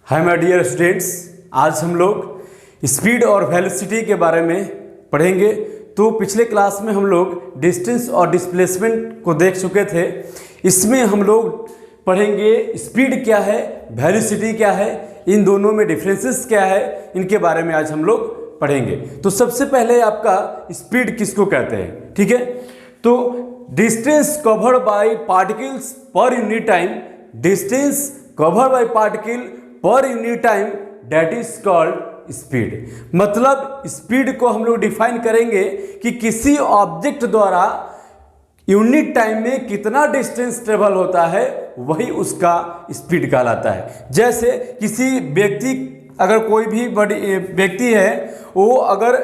Hi my dear students, आज हम लोग स्पीड और वेलोसिटी के बारे में पढ़ेंगे। तो पिछले क्लास में हम लोग डिस्टेंस और डिस्प्लेसमेंट को देख चुके थे। इसमें हम लोग पढ़ेंगे स्पीड क्या है, वेलोसिटी क्या है, इन दोनों में डिफरेंसेस क्या है, इनके बारे में आज हम लोग पढ़ेंगे। तो सबसे पहले आपका स्पीड किसको कहते हैं, ठीक है। तो distance covered by particles per unit time, distance covered by particle per unit time, that is called speed. मतलब स्पीड को हम लोग डिफाइन करेंगे कि किसी ऑब्जेक्ट द्वारा यूनिट टाइम में कितना डिस्टेंस ट्रेवल होता है, वही उसका स्पीड कहलाता है। जैसे किसी व्यक्ति, अगर कोई भी बड़ी व्यक्ति है, वो अगर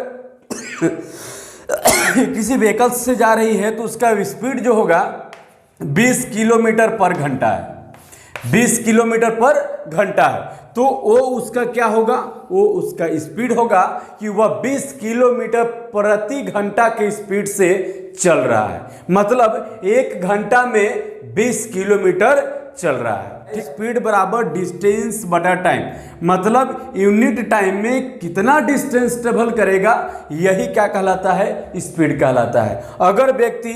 किसी व्हीकल से जा रही है तो उसका स्पीड जो होगा 20 किलोमीटर पर घंटा है, 20 किलोमीटर पर घंटा है। तो वो उसका क्या होगा, वो उसका स्पीड होगा कि वह 20 किलोमीटर प्रति घंटा के स्पीड से चल रहा है। मतलब एक घंटा में 20 किलोमीटर चल रहा है। स्पीड बराबर डिस्टेंस बटा टाइम, मतलब यूनिट टाइम में कितना डिस्टेंस ट्रेवल करेगा, यही क्या कहलाता है, स्पीड कहलाता है। अगर व्यक्ति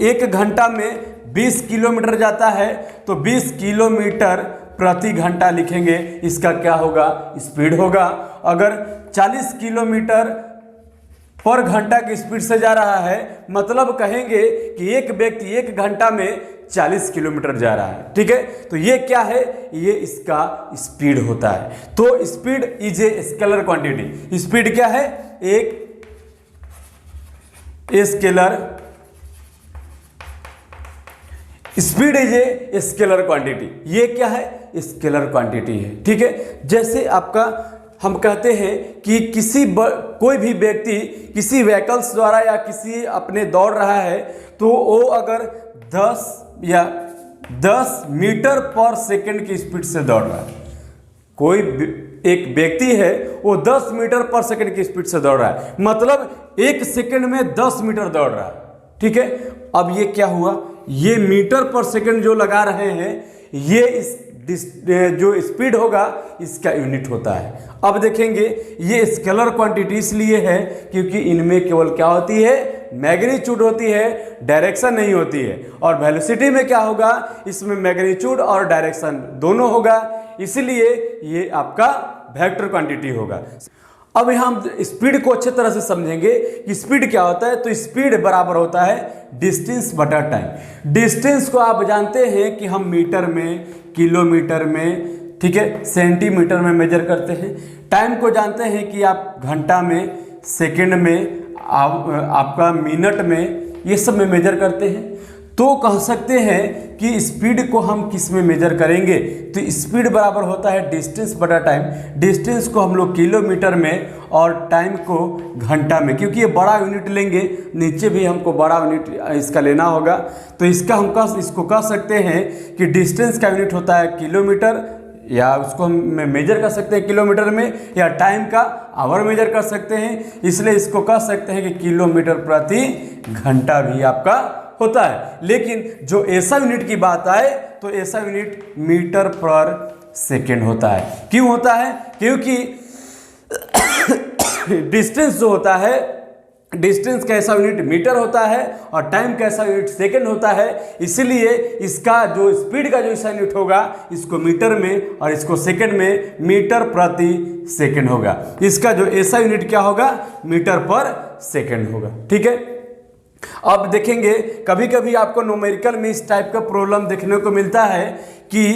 एक घंटा में 20 किलोमीटर जाता है तो 20 किलोमीटर प्रति घंटा लिखेंगे, इसका क्या होगा, स्पीड होगा। अगर 40 किलोमीटर पर घंटा की स्पीड से जा रहा है, मतलब कहेंगे कि एक व्यक्ति एक घंटा में 40 किलोमीटर जा रहा है, ठीक है। तो ये क्या है, ये इसका स्पीड होता है। तो speed is a scalar quantity. Speed क्या है, एक scalar, speed is a scalar quantity. ये क्या है, स्केलर क्वांटिटी है, ठीक है। जैसे आपका हम कहते हैं कि कोई भी व्यक्ति किसी व्हीकल्स द्वारा या किसी अपने दौड़ रहा है, तो वो अगर 10 मीटर पर सेकंड की स्पीड से दौड़ रहा है, कोई एक व्यक्ति है वो 10 मीटर पर सेकंड की स्पीड से दौड़ रहा है, मतलब एक सेकंड में 10 मीटर दौड़ रहा है, ठीक है। अब ये क्या हुआ, ये मीटर पर सेकंड जो लगा रहे हैं, ये जो स्पीड होगा इसका यूनिट होता है। अब देखेंगे ये स्केलर क्वांटिटी इसलिए है क्योंकि इनमें केवल क्या होती है, मैग्नीट्यूड होती है, डायरेक्शन नहीं होती है। और वेलोसिटी में क्या होगा, इसमें मैग्नीट्यूड और डायरेक्शन दोनों होगा, इसलिए ये आपका वेक्टर क्वांटिटी होगा। अब यहाँ हम स्पीड को अच्छे तरह से समझेंगे कि स्पीड क्या होता है। तो स्पीड बराबर होता है डिस्टेंस बटा टाइम। डिस्टेंस को आप जानते हैं कि हम मीटर में, किलोमीटर में, ठीक है, सेंटीमीटर में मेजर करते हैं। टाइम को जानते हैं कि आप घंटा में, सेकंड में, आपका मिनट में, ये सब में मेजर करते हैं। तो कह सकते हैं कि स्पीड को हम किस में मेजर करेंगे, तो स्पीड बराबर होता है डिस्टेंस बटा टाइम। डिस्टेंस को हम लोग किलोमीटर में और टाइम को घंटा में, क्योंकि ये बड़ा यूनिट लेंगे, नीचे भी हमको बड़ा यूनिट इसका लेना होगा। तो इसको कह सकते हैं कि डिस्टेंस का यूनिट होता है किलोमीटर, या उसको हम मेजर कर सकते हैं किलोमीटर में, या टाइम का आवर मेजर कर सकते हैं। इसलिए इसको कह सकते हैं कि किलोमीटर प्रति घंटा भी आपका होता है। लेकिन जो ऐसा यूनिट की बात आए तो ऐसा यूनिट मीटर पर सेकेंड होता है। क्यों होता है, क्योंकि डिस्टेंस जो होता है, डिस्टेंस का ऐसा यूनिट मीटर होता है और टाइम का ऐसा यूनिट सेकेंड होता है। इसलिए इसका जो स्पीड का जो ऐसा यूनिट होगा, इसको मीटर में और इसको सेकेंड में मीटर प्रति सेकेंड होगा। इसका जो ऐसा यूनिट क्या होगा, मीटर पर सेकेंड होगा, ठीक है। अब देखेंगे कभी कभी आपको न्यूमेरिकल में इस टाइप का प्रॉब्लम देखने को मिलता है कि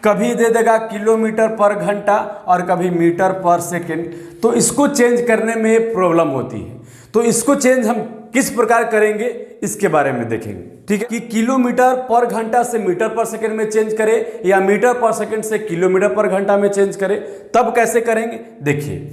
कभी दे देगा किलोमीटर पर घंटा और कभी मीटर पर सेकंड। तो इसको चेंज करने में प्रॉब्लम होती है। तो इसको चेंज हम किस प्रकार करेंगे, इसके बारे में देखेंगे, ठीक है। कि किलोमीटर पर घंटा से मीटर पर सेकंड में चेंज करें या मीटर पर सेकंड से किलोमीटर पर घंटा में चेंज करें, तब कैसे करेंगे, देखिए।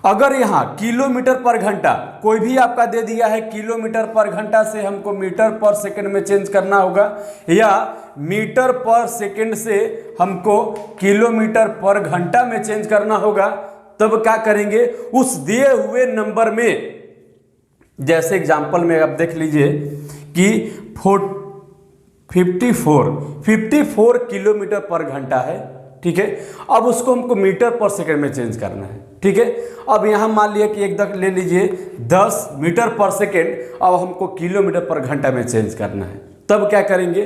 अगर यहाँ किलोमीटर पर घंटा कोई भी आपका दे दिया है, किलोमीटर पर घंटा से हमको मीटर पर सेकंड में चेंज करना होगा, या मीटर पर सेकंड से हमको किलोमीटर पर घंटा में चेंज करना होगा, तब क्या करेंगे, उस दिए हुए नंबर में, जैसे एग्जांपल में आप देख लीजिए कि 54 किलोमीटर पर घंटा है, ठीक है। अब उसको हमको मीटर पर सेकंड में चेंज करना है, ठीक है। अब यहाँ मान लिया कि एकदम ले लीजिए 10 मीटर पर सेकंड, अब हमको किलोमीटर पर घंटा में चेंज करना है। तब क्या करेंगे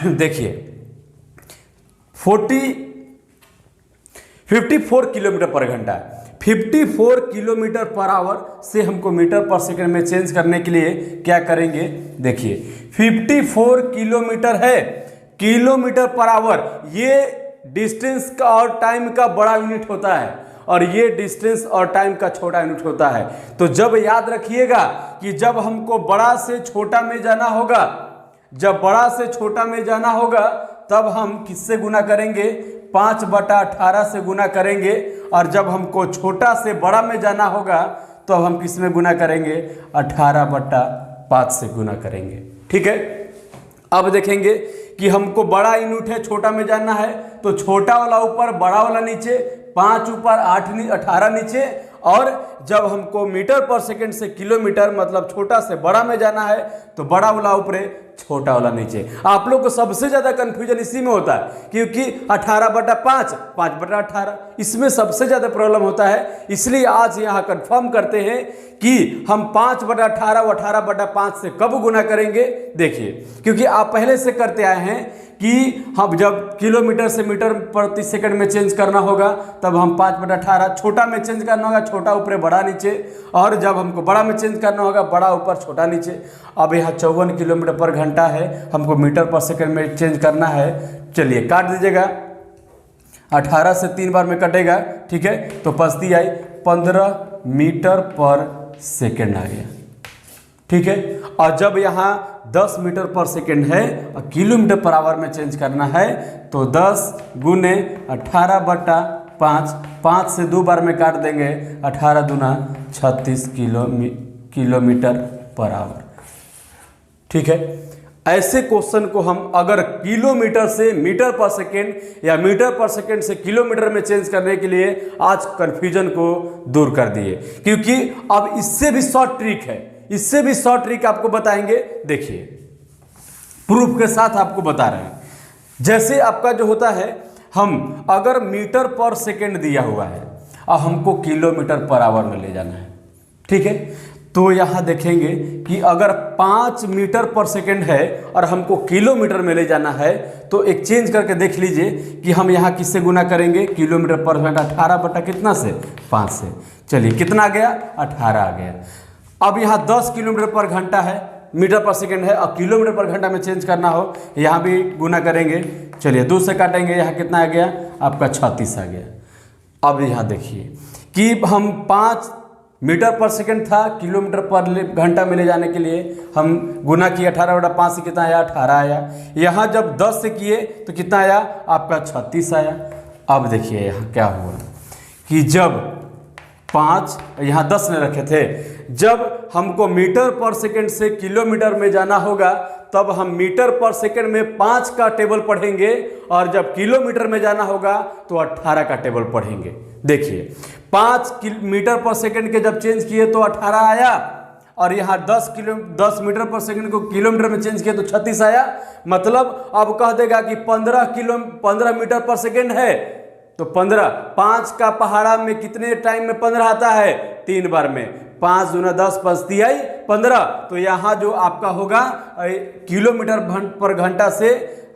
देखिए 54 किलोमीटर पर घंटा, 54 किलोमीटर पर आवर से हमको मीटर पर सेकंड में चेंज करने के लिए क्या करेंगे, देखिए 54 किलोमीटर है, किलोमीटर पर आवर ये डिस्टेंस का और टाइम का बड़ा यूनिट होता है और ये डिस्टेंस और टाइम का छोटा यूनिट होता है। तो जब याद रखिएगा कि जब हमको बड़ा से छोटा में जाना होगा, जब बड़ा से छोटा में जाना होगा तब हम किससे गुना करेंगे, 5/18 से गुना करेंगे, और जब हमको छोटा से बड़ा में जाना होगा तो हम किस में गुना करेंगे, 18/5 से गुना करेंगे, ठीक है। अब देखेंगे कि हमको बड़ा यूनिट है, छोटा में जाना है, तो छोटा वाला ऊपर बड़ा वाला नीचे, 5 ऊपर 18 नीचे, और जब हमको मीटर पर सेकंड से किलोमीटर मतलब छोटा से बड़ा में जाना है तो बड़ा वाला ऊपर छोटा वाला नीचे। आप लोग को सबसे ज़्यादा कन्फ्यूजन इसी में होता है क्योंकि 18/5 5/18 इसमें सबसे ज़्यादा प्रॉब्लम होता है। इसलिए आज यहाँ कंफर्म करते हैं कि हम 5/18 और 18/5 से कब गुना करेंगे। देखिए क्योंकि आप पहले से करते आए हैं कि हम जब किलोमीटर से मीटर प्रति सेकंड में चेंज करना होगा तब हम 5/18 छोटा में चेंज करना होगा, छोटा ऊपर बड़ा नीचे, और जब हमको बड़ा में चेंज करना होगा बड़ा ऊपर छोटा नीचे। अब यहाँ 54 किलोमीटर पर घंटा है, हमको मीटर पर सेकंड में चेंज करना है। चलिए काट दीजिएगा, 18 से 3 बार में कटेगा, ठीक है। तो पस्ती आई 15 मीटर पर सेकंड आ गया, ठीक है। और जब यहाँ 10 मीटर पर सेकंड है और किलोमीटर पर आवर में चेंज करना है तो 10 गुने 18/5, 5 से 2 बार में काट देंगे, 18 दूना 36 किलोमीटर पर आवर, ठीक है। ऐसे क्वेश्चन को हम अगर किलोमीटर से मीटर पर सेकेंड या मीटर पर सेकेंड से किलोमीटर में चेंज करने के लिए आज कन्फ्यूजन को दूर कर दिए, क्योंकि अब इससे भी शॉर्ट ट्रिक है, इससे भी शॉर्ट ट्रिक आपको बताएंगे। देखिए प्रूफ के साथ आपको बता रहे हैं। जैसे आपका जो होता है, हम अगर मीटर पर सेकेंड दिया हुआ है और हमको किलोमीटर पर आवर में ले जाना है, ठीक है। तो यहाँ देखेंगे कि अगर 5 मीटर पर सेकेंड है और हमको किलोमीटर में ले जाना है तो एक चेंज करके देख लीजिए कि हम यहाँ किससे गुना करेंगे, किलोमीटर पर सेकेंड 18 बटा कितना से 5 से। चलिए कितना आ गया, 18 आ गया। अब यहाँ 10 किलोमीटर पर घंटा है, मीटर पर सेकेंड है और किलोमीटर पर घंटा में चेंज करना हो, यहाँ भी गुना करेंगे। चलिए 2 से काटेंगे, यहाँ कितना आ गया आपका 36 आ गया। अब यहाँ देखिए कि हम 5 मीटर पर सेकेंड था, किलोमीटर पर घंटा में ले जाने के लिए हम गुना किए, 18/5 से कितना आया, 18 आया। यहाँ जब 10 से किए तो कितना आया आपका 36 आया। अब देखिए यहाँ क्या हुआ कि जब 5 यहाँ 10 में रखे थे, जब हमको मीटर पर सेकेंड से किलोमीटर में जाना होगा तब हम मीटर पर सेकेंड में 5 का टेबल पढ़ेंगे, और जब किलोमीटर में जाना होगा तो 18 का टेबल पढ़ेंगे। देखिए 5 मीटर पर सेकेंड के जब चेंज किए तो 18 आया, और यहाँ 10 मीटर पर सेकेंड को किलोमीटर में चेंज किए तो 36 आया। मतलब अब कह देगा कि 15 मीटर पर सेकेंड है तो 15, 5 का पहाड़ा में कितने टाइम में 15 आता है, 3 बार में। 5 दूना 10 पस्ती आई 15। तो यहाँ जो आपका होगा किलोमीटर पर घंटा से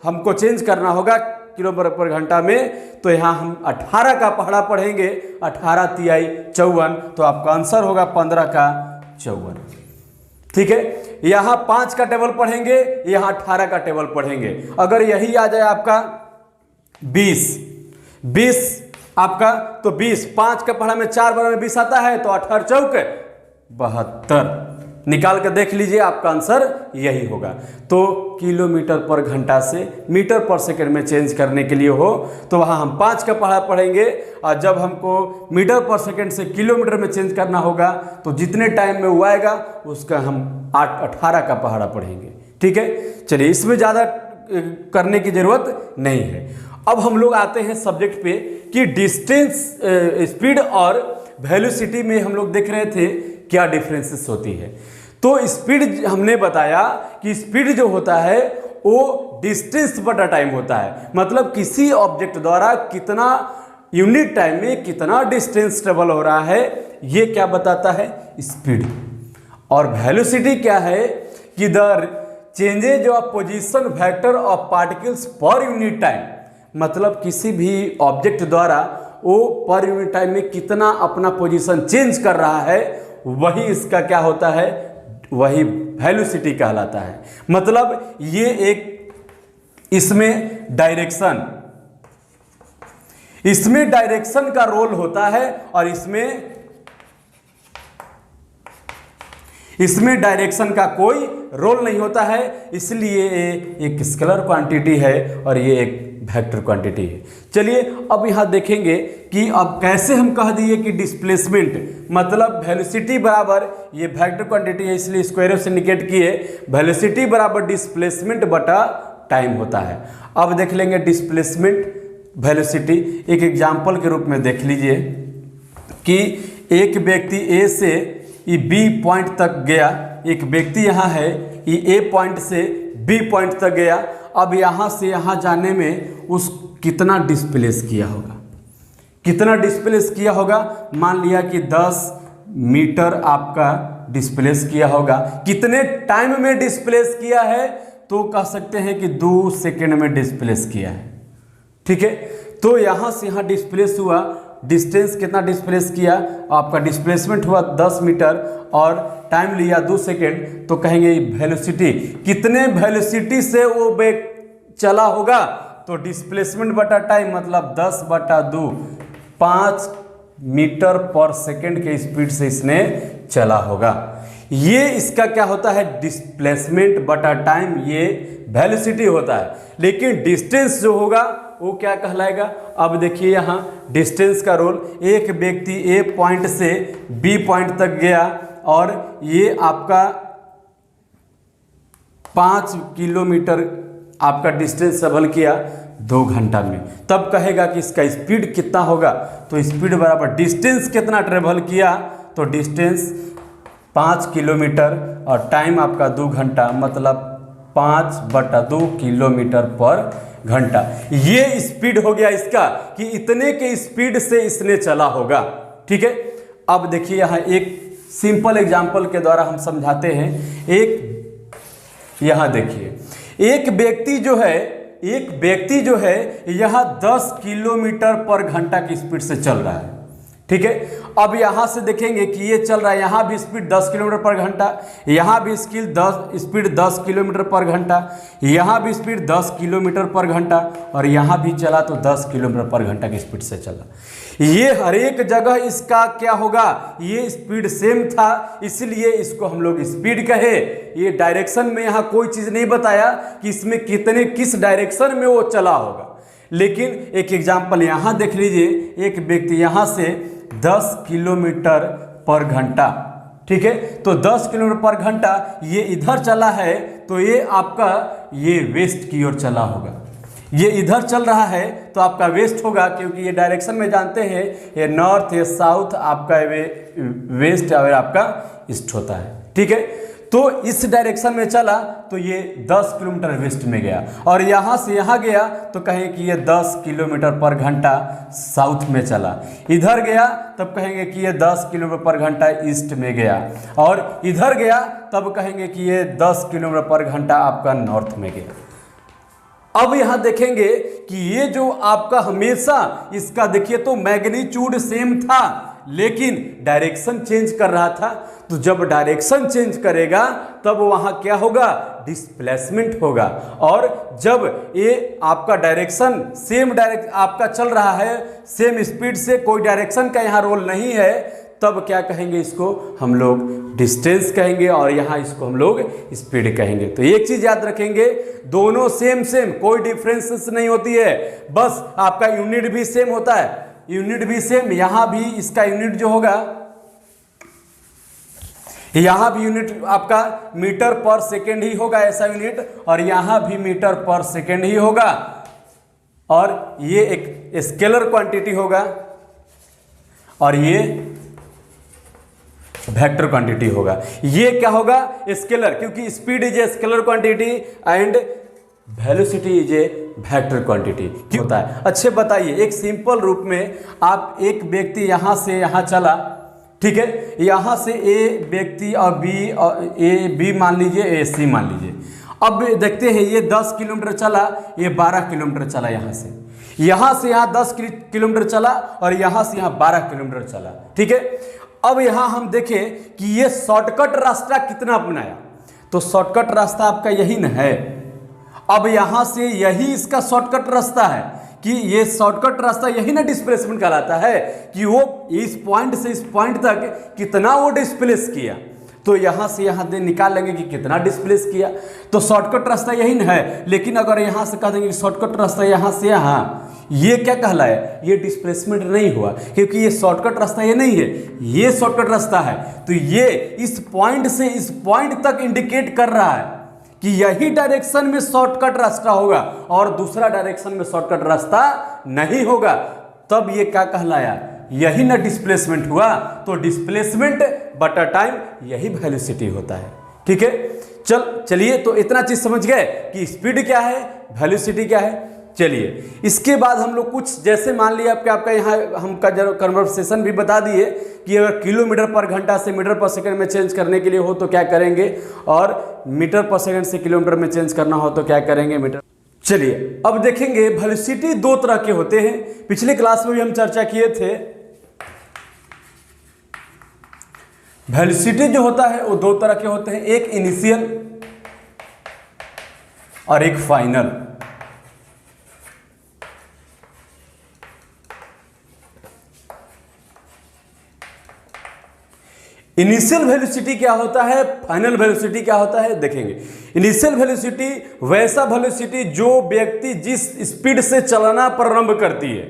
हमको चेंज करना होगा किलोमीटर पर घंटा में, तो यहाँ हम 18 का पहाड़ा पढ़ेंगे, 18 तिहाई 54, तो आपका आंसर होगा 15 का 54, ठीक है। यहाँ 5 का टेबल पढ़ेंगे, यहाँ 18 का टेबल पढ़ेंगे। अगर यही आ जाए आपका 20 आपका, तो 20 5 का पढ़ा में 4 बार में 20 आता है, तो 18 चौक 72 निकाल कर देख लीजिए, आपका आंसर यही होगा। तो किलोमीटर पर घंटा से मीटर पर सेकंड में चेंज करने के लिए हो तो वहाँ हम 5 का पढ़ा पढ़ेंगे, और जब हमको मीटर पर सेकंड से किलोमीटर में चेंज करना होगा तो जितने टाइम में वो आएगा उसका हम 18 का पहाड़ा पढ़ेंगे, ठीक है। चलिए इसमें ज़्यादा करने की ज़रूरत नहीं है। अब हम लोग आते हैं सब्जेक्ट पे कि डिस्टेंस, स्पीड और वेलोसिटी में हम लोग देख रहे थे क्या डिफरेंसेस होती है। तो स्पीड हमने बताया कि स्पीड जो होता है वो डिस्टेंस बटा टाइम होता है। मतलब किसी ऑब्जेक्ट द्वारा कितना यूनिट टाइम में कितना डिस्टेंस ट्रेवल हो रहा है, ये क्या बताता है? स्पीड। और वेलोसिटी क्या है कि the changes of position vector of particles per unit time. मतलब किसी भी ऑब्जेक्ट द्वारा वो पर यूनिट टाइम में कितना अपना पोजीशन चेंज कर रहा है, वही इसका क्या होता है? वही वेलोसिटी कहलाता है। मतलब ये एक इसमें डायरेक्शन का रोल होता है और इसमें डायरेक्शन का कोई रोल नहीं होता है, इसलिए एक स्केलर क्वांटिटी है और ये एक वेक्टर क्वांटिटी है। चलिए अब यहां देखेंगे कि अब कैसे हम कह दिए कि डिस्प्लेसमेंट मतलब वेलोसिटी बराबर ये वेक्टर क्वांटिटी है, इसलिए स्क्वायर से इंडिकेट किए, वेलोसिटी बराबर डिस्प्लेसमेंट बटा टाइम होता है। अब देख लेंगे डिस्प्लेसमेंट वेलोसिटी एक एग्जाम्पल के रूप में देख लीजिए कि एक व्यक्ति ए से ये बी पॉइंट तक गया, एक व्यक्ति यहाँ है ये ए पॉइंट से बी पॉइंट तक गया। अब यहाँ से यहाँ जाने में उस कितना डिस्प्लेस किया होगा? कितना डिस्प्लेस किया होगा? मान लिया कि 10 मीटर आपका डिस्प्लेस किया होगा। कितने टाइम में डिस्प्लेस किया है? तो कह सकते हैं कि 2 सेकेंड में डिस्प्लेस किया है। ठीक है, तो यहाँ से यहाँ डिस्प्लेस हुआ, डिस्टेंस कितना डिस्प्लेस किया? आपका डिस्प्लेसमेंट हुआ 10 मीटर और टाइम लिया 2 सेकेंड, तो कहेंगे वेलोसिटी कितने वेलोसिटी से वो चला होगा? तो डिस्प्लेसमेंट बटा टाइम मतलब 10/2 5 मीटर पर सेकेंड के स्पीड से इसने चला होगा। ये इसका क्या होता है? डिस्प्लेसमेंट बटा टाइम, ये वेलोसिटी होता है। लेकिन डिस्टेंस जो होगा वो क्या कहलाएगा? अब देखिए यहाँ डिस्टेंस का रोल, एक व्यक्ति ए पॉइंट से बी पॉइंट तक गया और ये आपका 5 किलोमीटर आपका डिस्टेंस ट्रेवल किया 2 घंटा में, तब कहेगा कि इसका स्पीड कितना होगा? तो स्पीड बराबर डिस्टेंस कितना ट्रेवल किया, तो डिस्टेंस 5 किलोमीटर और टाइम आपका 2 घंटा, मतलब 5/2 किलोमीटर पर घंटा। ये स्पीड हो गया इसका कि इतने के स्पीड से इसने चला होगा। ठीक है, अब देखिए यहाँ एक सिंपल एग्जांपल के द्वारा हम समझाते हैं। एक यहाँ देखिए एक व्यक्ति जो है यहाँ 10 किलोमीटर पर घंटा की स्पीड से चल रहा है। ठीक है, अब यहाँ से देखेंगे कि ये चल रहा है, यहाँ भी स्पीड 10 किलोमीटर पर घंटा, यहाँ भी स्पीड 10 किलोमीटर पर घंटा, यहाँ भी स्पीड 10 किलोमीटर पर घंटा और यहाँ भी चला तो 10 किलोमीटर पर घंटा की स्पीड से चला। ये हर एक जगह इसका क्या होगा? ये स्पीड सेम था, इसलिए इसको हम लोग स्पीड कहे। ये डायरेक्शन में यहाँ कोई चीज़ नहीं बताया कि इसमें किस डायरेक्शन में वो चला होगा। लेकिन एक एग्जाम्पल यहाँ देख लीजिए, एक व्यक्ति यहाँ से 10 किलोमीटर पर घंटा, ठीक है, तो 10 किलोमीटर पर घंटा ये इधर चला है, तो ये आपका ये वेस्ट की ओर चला होगा। ये इधर चल रहा है तो आपका वेस्ट होगा, क्योंकि ये डायरेक्शन में जानते हैं ये नॉर्थ या साउथ, आपका वेस्ट और आपका ईस्ट होता है। ठीक है, तो इस डायरेक्शन में चला तो ये 10 किलोमीटर वेस्ट में गया और यहाँ से यहाँ गया तो कहें कि ये 10 किलोमीटर पर घंटा साउथ में चला। इधर गया तब कहेंगे कि ये 10 किलोमीटर पर घंटा ईस्ट में गया और इधर गया तब कहेंगे कि ये 10 किलोमीटर पर घंटा आपका नॉर्थ में गया। अब यहाँ देखेंगे कि ये जो आपका हमेशा इसका देखिए तो मैग्नीट्यूड सेम था, लेकिन डायरेक्शन चेंज कर रहा था। तो जब डायरेक्शन चेंज करेगा तब वहाँ क्या होगा? डिस्प्लेसमेंट होगा। और जब ये आपका डायरेक्शन सेम आपका चल रहा है सेम स्पीड से, कोई डायरेक्शन का यहाँ रोल नहीं है, तब क्या कहेंगे? इसको हम लोग डिस्टेंस कहेंगे और यहाँ इसको हम लोग स्पीड कहेंगे। तो एक चीज याद रखेंगे, दोनों सेम कोई डिफरेंसेस नहीं होती है, बस आपका यूनिट भी सेम होता है, यूनिट भी सेम। यहाँ भी इसका यूनिट जो होगा, यहाँ भी यूनिट आपका मीटर पर सेकेंड ही होगा ऐसा यूनिट, और यहाँ भी मीटर पर सेकेंड ही होगा, और ये एक स्केलर क्वांटिटी होगा और ये वेक्टर क्वांटिटी होगा। ये क्या होगा? स्केलर, क्योंकि speed is a scalar quantity and velocity is a vector quantity क्यों होता है? अच्छे बताइए, एक सिंपल रूप में आप एक व्यक्ति यहाँ से यहाँ चला, ठीक है, यहाँ से ए व्यक्ति और बी मान लीजिए, ए सी मान लीजिए। अब देखते हैं ये 10 किलोमीटर चला, ये 12 किलोमीटर चला, यहाँ से यहाँ 10 किलोमीटर चला और यहाँ से यहाँ 12 किलोमीटर चला, ठीक है। अब यहाँ हम देखें कि ये शॉर्टकट रास्ता कितना अपनाया, तो शॉर्टकट रास्ता आपका यही न है। अब यहाँ से यही इसका शॉर्टकट रास्ता है कि ये शॉर्टकट रास्ता यही ना डिस्प्लेसमेंट कहलाता है कि वो इस पॉइंट से इस पॉइंट तक कितना वो डिस्प्लेस किया। तो यहाँ से यहाँ दे निकाल लेंगे कि कितना डिस्प्लेस किया, तो शॉर्टकट रास्ता यही न है। लेकिन अगर यहाँ से कह देंगे कि शॉर्टकट रास्ता यहाँ से यहाँ, ये क्या कहलाए, ये डिस्प्लेसमेंट नहीं हुआ क्योंकि ये शॉर्टकट रास्ता ये नहीं है, ये शॉर्टकट रास्ता है। तो ये इस पॉइंट से इस पॉइंट तक इंडिकेट कर रहा है कि यही डायरेक्शन में शॉर्टकट रास्ता होगा और दूसरा डायरेक्शन में शॉर्टकट रास्ता नहीं होगा। तब ये क्या कहलाया, यही ना डिस्प्लेसमेंट हुआ। तो डिस्प्लेसमेंट बटा टाइम यही वेलोसिटी होता है, ठीक है। चलिए, तो इतना चीज समझ गए कि स्पीड क्या है, वेलोसिटी क्या है। चलिए, इसके बाद हम लोग कुछ जैसे मान लिया आपका यहाँ हमका जब कन्वर्सेशन भी बता दिए कि अगर किलोमीटर पर घंटा से मीटर पर सेकंड में चेंज करने के लिए हो तो क्या करेंगे, और मीटर पर सेकंड से किलोमीटर में चेंज करना हो तो क्या करेंगे, मीटर। चलिए, अब देखेंगे वेलोसिटी दो तरह के होते हैं, पिछले क्लास में भी हम चर्चा किए थे। वेलोसिटी जो होता है वो दो तरह के होते हैं, एक इनिशियल और एक फाइनल। इनिशियल वेलोसिटी क्या होता है, फाइनल वेलोसिटी क्या होता है, देखेंगे। इनिशियल वेलोसिटी वैसा वेलोसिटी जो व्यक्ति जिस स्पीड से चलना प्रारंभ करती है,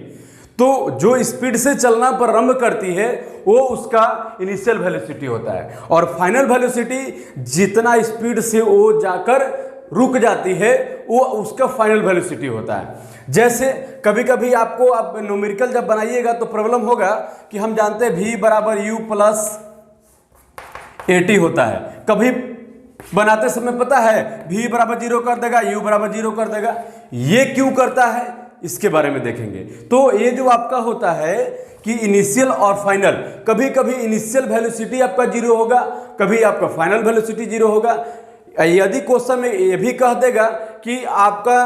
तो जो स्पीड से चलना प्रारंभ करती है वो उसका इनिशियल वेलोसिटी होता है। और फाइनल वेलोसिटी जितना स्पीड से वो जाकर रुक जाती है वो उसका फाइनल वेलोसिटी होता है। जैसे कभी कभी आपको आप न्यूमेरिकल जब बनाइएगा तो प्रॉब्लम होगा कि हम जानते हैं v बराबर u प्लस 80 होता है। कभी बनाते समय पता है v बराबर 0 कर देगा, u बराबर 0 कर देगा। ये क्यों करता है इसके बारे में देखेंगे। तो ये जो आपका होता है कि इनिशियल और फाइनल, कभी कभी इनिशियल वेलोसिटी आपका 0 होगा, कभी आपका फाइनल वेलोसिटी 0 होगा। यदि क्वेश्चन में ये भी कह देगा कि आपका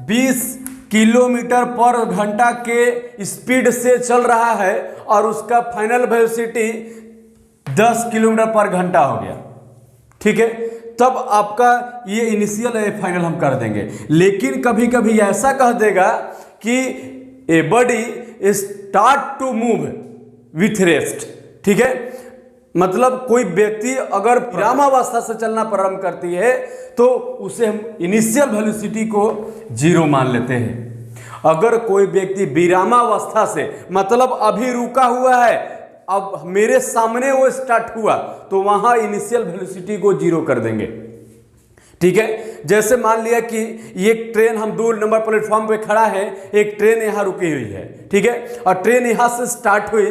20 किलोमीटर पर घंटा के स्पीड से चल रहा है और उसका फाइनल वेलोसिटी 10 किलोमीटर पर घंटा हो गया, ठीक है, तब आपका ये इनिशियल है फाइनल हम कर देंगे। लेकिन कभी कभी ऐसा कह देगा कि a body start to move with rest, ठीक है, मतलब कोई व्यक्ति अगर विरामावस्था से चलना प्रारंभ करती है तो उसे हम इनिशियल वेलोसिटी को 0 मान लेते हैं। अगर कोई व्यक्ति विरामावस्था से मतलब अभी रुका हुआ है, अब मेरे सामने वो स्टार्ट हुआ, तो वहां इनिशियल वेलोसिटी को 0 कर देंगे, ठीक है। जैसे मान लिया कि ये ट्रेन हम 2 नंबर प्लेटफॉर्म पे खड़ा है, एक ट्रेन यहां रुकी हुई है, ठीक है, और ट्रेन यहां से स्टार्ट हुई,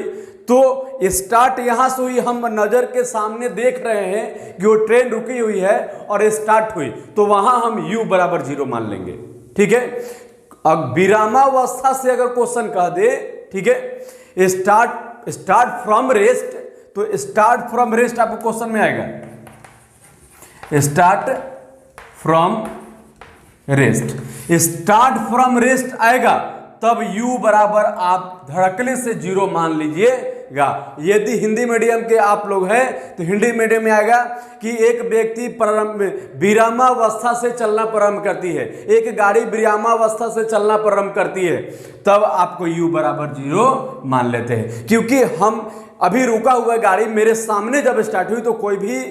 तो स्टार्ट यहां से हुई, हम नजर के सामने देख रहे हैं कि वो ट्रेन रुकी हुई है और स्टार्ट हुई, तो वहां हम u बराबर 0 मान लेंगे, ठीक है। अब विरामावस्था से अगर क्वेश्चन कह दे, ठीक है, स्टार्ट फ्रॉम रेस्ट, तो स्टार्ट फ्रॉम रेस्ट आपको क्वेश्चन में आएगा, start from rest, start from rest आएगा तब u बराबर आप धड़कने से 0 मान लीजिएगा। यदि हिंदी मीडियम के आप लोग हैं तो हिंदी मीडियम में आएगा कि एक व्यक्ति विरामावस्था से चलना प्रारंभ करती है, एक गाड़ी विरामावस्था से चलना प्रारंभ करती है, तब आपको u बराबर 0 मान लेते हैं। क्योंकि हम अभी रुका हुआ गाड़ी मेरे सामने जब स्टार्ट हुई तो कोई भी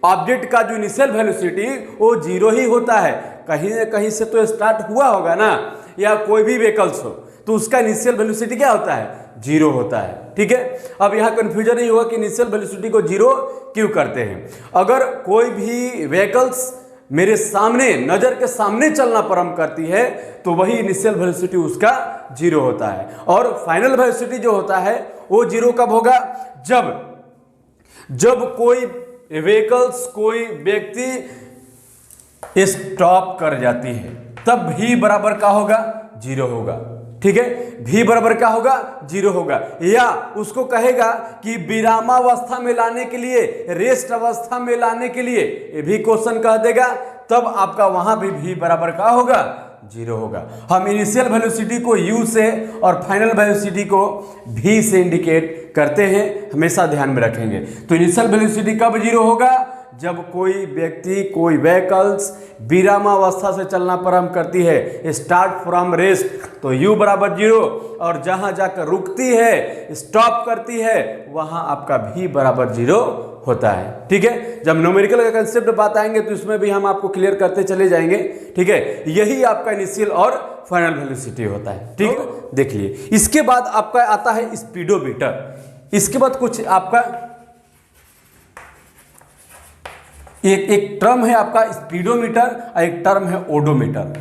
ऑब्जेक्ट का जो इनिशियल वेलोसिटी वो 0 ही होता है, कहीं न कहीं से तो स्टार्ट हुआ होगा ना, या कोई भी व्हीकल्स हो तो उसका इनिशियल वेलोसिटी क्या होता है, 0 होता है, ठीक है। अब यहाँ कंफ्यूजन नहीं हुआ कि इनिशियल वेलोसिटी को 0 क्यों करते हैं। अगर कोई भी व्हीकल्स मेरे सामने नजर के सामने चलना प्रारंभ करती है तो वही इनिशियल वेलोसिटी उसका 0 होता है। और फाइनल वेलोसिटी जो होता है वो 0 कब होगा, जब कोई व्हीकल्स, कोई व्यक्ति स्टॉप कर जाती है, तब v बराबर क्या होगा, 0 होगा। ठीक है, v बराबर क्या होगा, 0 होगा। या उसको कहेगा कि विरामावस्था में लाने के लिए, रेस्ट अवस्था में लाने के लिए, ये भी क्वेश्चन कह देगा, तब आपका वहां भी v बराबर क्या होगा, 0 होगा। हम इनिशियल वेलोसिटी को u से और फाइनल वेलोसिटी को v से इंडिकेट करते हैं, हमेशा ध्यान में रखेंगे। तो इनिशियल वेलोसिटी कब 0 होगा, जब कोई व्यक्ति, कोई व्हीकल्स विरामावस्था से चलना प्रारंभ करती है, स्टार्ट फ्रॉम रेस्ट, तो u बराबर 0, और जहां जाकर रुकती है, स्टॉप करती है, वहां आपका v बराबर 0 होता है। ठीक है, जब न्यूमेरिकल का कंसेप्ट बात आएंगे तो इसमें भी हम आपको क्लियर करते चले जाएंगे। ठीक है, यही आपका इनिशियल और फाइनल वेलोसिटी होता है। ठीक है, देख लिए। इसके बाद आपका आता है स्पीडोमीटर। इसके बाद कुछ आपका एक टर्म है आपका स्पीडोमीटर और एक टर्म है ओडोमीटर।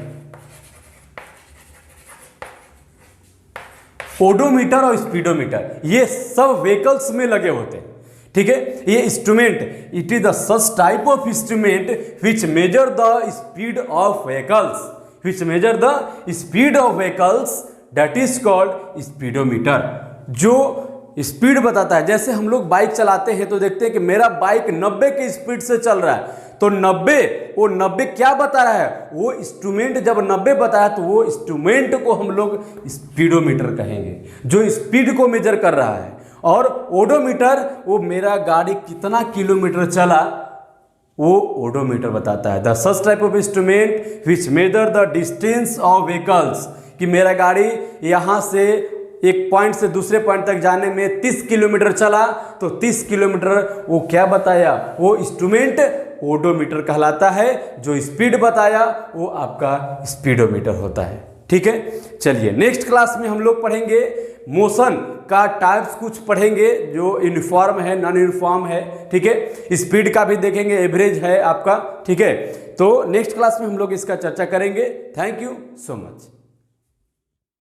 ओडोमीटर और स्पीडोमीटर ये सब व्हीकल्स में लगे होते हैं। ठीक है, ये instrument, it is the such type of instrument which measure the speed of vehicles, which measure the speed of vehicles, that is called speedometer. जो स्पीड बताता है, जैसे हम लोग बाइक चलाते हैं तो देखते हैं कि मेरा बाइक 90 की स्पीड से चल रहा है, तो 90 क्या बता रहा है, वो इंस्ट्रूमेंट जब 90 बताया तो वो इंस्ट्रूमेंट को हम लोग स्पीडोमीटर कहेंगे, जो स्पीड को मेजर कर रहा है। और ओडोमीटर, वो मेरा गाड़ी कितना किलोमीटर चला, वो ओडोमीटर बताता है। The such type of instrument which measure the distance of vehicles, कि मेरा गाड़ी यहाँ से एक पॉइंट से दूसरे पॉइंट तक जाने में 30 किलोमीटर चला, तो 30 किलोमीटर वो क्या बताया, वो इंस्ट्रूमेंट ओडोमीटर कहलाता है। जो स्पीड बताया वो आपका स्पीडोमीटर होता है। ठीक है, चलिए नेक्स्ट क्लास में हम लोग पढ़ेंगे मोशन का टाइप्स, कुछ पढ़ेंगे जो यूनिफॉर्म है, नॉन यूनिफॉर्म है। ठीक है, स्पीड का भी देखेंगे, एवरेज है आपका। ठीक है, तो नेक्स्ट क्लास में हम लोग इसका चर्चा करेंगे। Thank you so much.